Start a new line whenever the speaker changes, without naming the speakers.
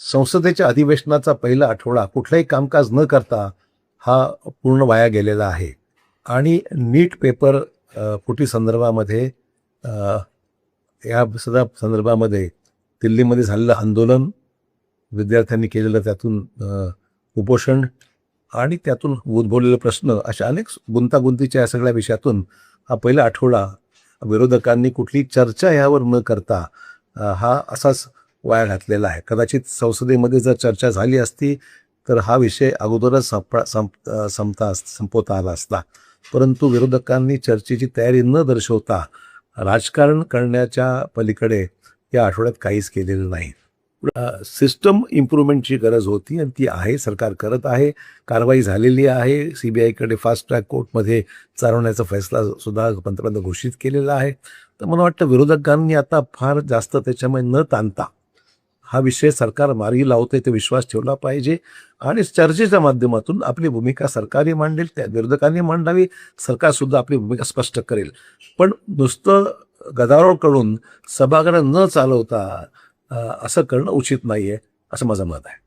संसदेच्या अधिवेशनाचा पहिला आठवडा कुठलाही कामकाज न करता हा पूर्ण वाया गेलेला आहे आणि नीट पेपर फुटी संदर्भामध्ये या सगळ्या संदर्भामध्ये दिल्लीमध्ये झालेलं आंदोलन, विद्यार्थ्यांनी केलेलं त्यातून उपोषण आणि त्यातून उद्भवलेले प्रश्न, अशा अनेक गुंतागुंतीच्या या सगळ्या विषयातून हा पहिला आठवडा विरोधकांनी कुठली चर्चा यावर न करता हा असाच वाया घातलेला आहे. कदाचित संसदेमध्ये जर चर्चा झाली असती तर हा विषय अगोदरच संपवता आला असता, परंतु विरोधकांनी चर्चेची तयारी न दर्शवता राजकारण करण्याच्या पलीकडे या आठवड्यात काहीच केलेलं नाही. सिस्टम इम्प्रूव्हमेंटची गरज होती आणि ती आहे, सरकार करत आहे, कारवाई झालेली आहे. CBIकडे फास्ट ट्रॅक कोर्टमध्ये चालवण्याचा फैसला सुद्धा पंतप्रधान घोषित केलेला आहे. तर मला वाटतं विरोधकांनी आता फार जास्त त्याच्यामध्ये न ताणता हा विषय सरकार मार्गी लावते ते विश्वास ठेवला पाहिजे आणि चर्चेच्या माध्यमातून आपली भूमिका सरकारही मांडेल, त्या विरोधकांनी मांडावी, सरकारसुद्धा आपली भूमिका स्पष्ट करेल. पण नुसतं गदारोळ करून सभागृह न चालवता असं करणं उचित नाही आहे, असं माझं मत आहे.